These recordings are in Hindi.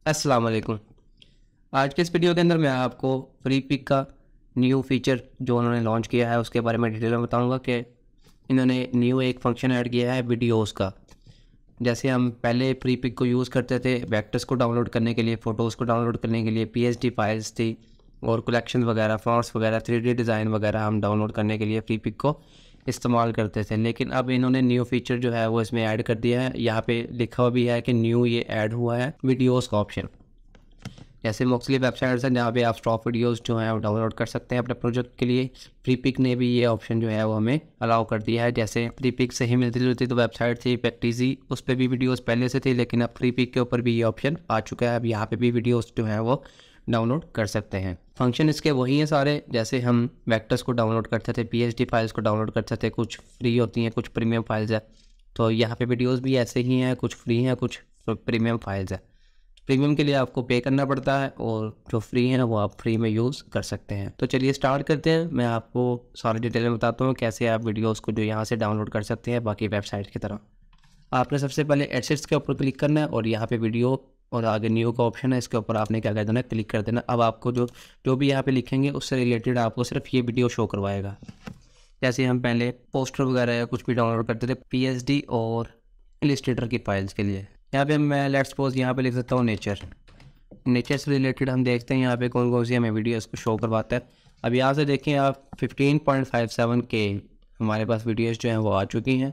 अस्सलाम वालेकुम। आज के इस वीडियो के अंदर मैं आपको फ्री पिक का न्यू फीचर जो उन्होंने लॉन्च किया है उसके बारे में डिटेल में बताऊंगा कि इन्होंने न्यू एक फंक्शन ऐड किया है वीडियोस का। जैसे हम पहले फ्री पिक को यूज़ करते थे वेक्टर्स को डाउनलोड करने के लिए, फ़ोटोज़ को डाउनलोड करने के लिए, पीएसडी फाइल्स थी और कलेक्शन वगैरह, फॉन्ट्स वगैरह, 3D डिज़ाइन वगैरह हम डाउनलोड करने के लिए फ्री पिक को इस्तेमाल करते थे। लेकिन अब इन्होंने न्यू फीचर जो है वो इसमें ऐड कर दिया है। यहाँ पे लिखा हुआ भी है कि न्यू ये ऐड हुआ है वीडियोज़ का ऑप्शन। जैसे मुख्तलिफ वेबसाइट्स हैं जहाँ पे आप स्टॉक वीडियोस जो हैं वो डाउनलोड कर सकते हैं अपने प्रोजेक्ट के लिए। फ्री पिक ने भी ये ऑप्शन जो है वो हमें अलाउ कर दिया है। जैसे फ्री पिक से ही मिलती जुलती तो वेबसाइट थी पैक्टिजी, उस पर भी वीडियोस पहले से थी, लेकिन अब फ्री पिक के ऊपर भी ये ऑप्शन आ चुका है। अब यहाँ पे भी वीडियोस जो हैं वो डाउनलोड कर सकते हैं। फंक्शन इसके वही हैं सारे, जैसे हम वेक्टर्स को डाउनलोड करते थे, पीएसडी फाइल्स को डाउनलोड करते थे, कुछ फ्री होती हैं, कुछ प्रीमियम फाइल्स है। तो यहाँ पे वीडियोस भी ऐसे ही हैं, कुछ फ्री हैं, कुछ प्रीमियम फाइल्स है। प्रीमियम के लिए आपको पे करना पड़ता है और जो फ्री है वो आप फ्री में यूज़ कर सकते हैं। तो चलिए स्टार्ट करते हैं। मैं आपको सारी डिटेल में बताता हूँ कैसे आप वीडियोस को जो यहाँ से डाउनलोड कर सकते हैं बाकी वेबसाइट की तरह। आपने सबसे पहले एडसेट्स के ऊपर क्लिक करना है और यहाँ पे वीडियो और आगे न्यू का ऑप्शन है, इसके ऊपर आपने क्या कर देना है, क्लिक कर देना। अब आपको जो भी यहाँ पे लिखेंगे उससे रिलेटेड आपको सिर्फ ये वीडियो शो करवाएगा। जैसे हम पहले पोस्टर वगैरह या कुछ भी डाउनलोड करते थे पीएसडी और इलिस्ट्रेटर की फाइल्स के लिए। यहाँ पे मैं लेट्स सपोज यहाँ पे लिख सकता हूँ नेचर से रिलेटेड हम देखते हैं यहाँ पे कौन कौन सी हमें वीडियो इसको शो करवाता है। अब यहाँ से देखें आप 15.57 के हमारे पास वीडियोस जो हैं वो आ चुकी हैं।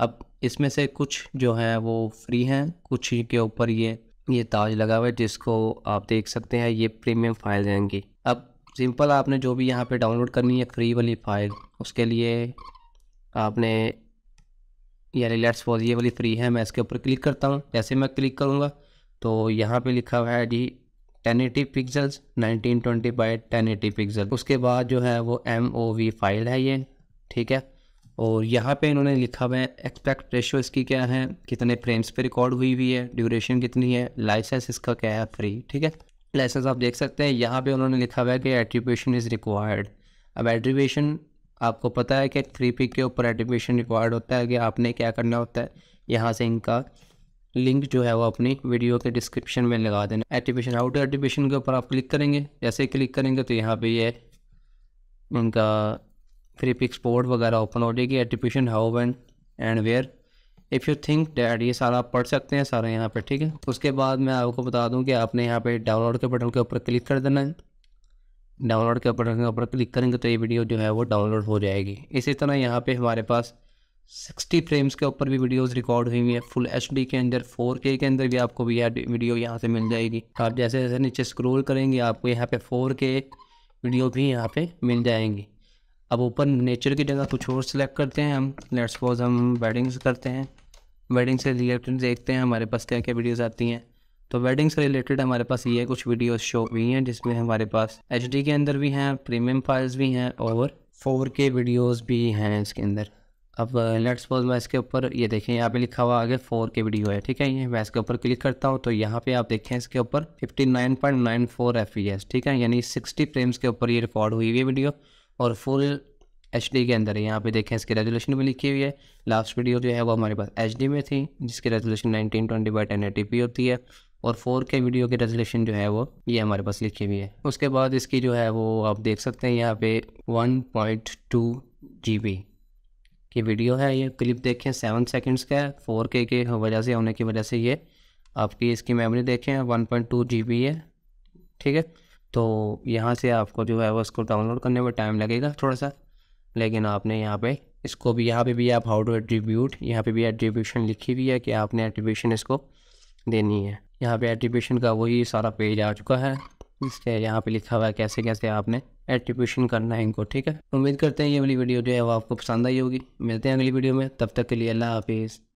अब इसमें से कुछ जो हैं वो फ्री हैं, कुछ के ऊपर ये ताज लगा हुआ है जिसको आप देख सकते हैं, ये प्रीमियम फाइल हैं इनकी। अब सिंपल आपने जो भी यहाँ पे डाउनलोड करनी है फ्री वाली फाइल, उसके लिए आपने यानी लेट्स सपोज ये वाली फ्री है, मैं इसके ऊपर क्लिक करता हूँ। जैसे मैं क्लिक करूँगा तो यहाँ पे लिखा हुआ है जी 1080 पिक्सल्स 1920 बाई 1080 पिक्सल। उसके बाद जो है वो MOV फाइल है ये, ठीक है। और यहाँ पे इन्होंने लिखा हुआ है एक्सपेक्ट रेशो इसकी क्या है, कितने फ्रेम्स पे रिकॉर्ड हुई है, ड्यूरेशन कितनी है, लाइसेंस इसका क्या है, फ्री, ठीक है। लाइसेंस आप देख सकते हैं यहाँ पे उन्होंने लिखा हुआ है कि एट्रीब्यूशन इज़ रिक्वायर्ड। अब एट्रीब्यूशन आपको पता है कि फ्री पिक के ऊपर एट्रीब्यूशन रिक्वायर्ड होता है कि आपने क्या करना होता है, यहाँ से इनका लिंक जो है वो अपनी वीडियो के डिस्क्रिप्शन में लगा देना। एट्रीब्यूशन हाउ टू एट्रीब्यूशन के ऊपर आप क्लिक करेंगे। जैसे क्लिक करेंगे तो यहाँ पे ये उनका फ्री पिक एक्सपोर्ट वगैरह ओपन हो जाएगी। Attribution how when and where if you think that, ये सारा आप पढ़ सकते हैं सारा यहाँ पे, ठीक है। उसके बाद मैं आपको बता दूँ कि आपने यहाँ पे डाउनलोड के बटन के ऊपर क्लिक कर देना है। डाउनलोड के बटन के ऊपर क्लिक करेंगे तो ये वीडियो जो है वो डाउनलोड हो जाएगी। इसी तरह यहाँ पे हमारे पास 60 फ्रेम्स के ऊपर भी वीडियोस रिकॉर्ड हुई हुई है, फुल HD के अंदर, 4K के अंदर भी आपको भी वीडियो यहाँ से मिल जाएगी। आप जैसे जैसे नीचे स्क्रॉल करेंगे आपको यहाँ पे 4K वीडियो भी यहाँ पे मिल जाएंगी। अब ऊपर नेचर की जगह कुछ और सिलेक्ट करते हैं हम, लेट्स सपोज हम वेडिंग्स करते हैं। वेडिंग से रिलेटेड देखते हैं हमारे पास क्या क्या वीडियोज़ आती हैं। तो वेडिंग से रिलेटेड हमारे पास ये कुछ वीडियोस शो हुई हैं जिसमें हमारे पास HD के अंदर भी हैं, प्रीमियम फाइल्स भी हैं और 4K वीडियोस भी हैं इसके अंदर। अब लेट्स सपोज मैं इसके ऊपर ये देखें यहाँ पे लिखा हुआ आगे 4K वीडियो है, ठीक है। ये मैं इसके ऊपर क्लिक करता हूँ तो यहाँ पे आप देखें इसके ऊपर 59.94 FPS, ठीक है, यानी 60 फ्रेम्स के ऊपर ये रिकॉर्ड हुई हुई वीडियो और फुल HD के अंदर है। यहाँ पे देखें इसकी रेजोल्यूशन भी लिखी हुई है। लास्ट वीडियो जो है वो हमारे पास HD में थी जिसकी रेजोल्यूशन 1920 बाई 1080p होती है और 4K वीडियो की रेजोल्यूशन जो है वो ये हमारे पास लिखी हुई है। उसके बाद इसकी जो है वो आप देख सकते हैं यहाँ पे 1.2 GB की वीडियो है। ये क्लिप देखें 7 सेकंड्स का है, 4K के वजह से होने की वजह से ये आपकी इसकी मेमोरी देखें 1.2 GB है, ठीक है। तो यहाँ से आपको जो है वो इसको डाउनलोड करने में टाइम लगेगा थोड़ा सा, लेकिन आपने यहाँ पे इसको भी, यहाँ पे भी आप हाउ टू एट्रीब्यूट, यहाँ पे भी एट्रीब्यूशन लिखी हुई है कि आपने एट्रीब्यूशन इसको देनी है। यहाँ पे एट्रीब्यूशन का वही सारा पेज आ चुका है, इसके यहाँ पे लिखा हुआ है कैसे कैसे आपने एट्रीब्यूशन करना है इनको, ठीक है। उम्मीद करते हैं ये वाली वीडियो जो है वो आपको पसंद आई होगी। मिलते हैं अगली वीडियो में, तब तक के लिए अल्लाह हाफिज़।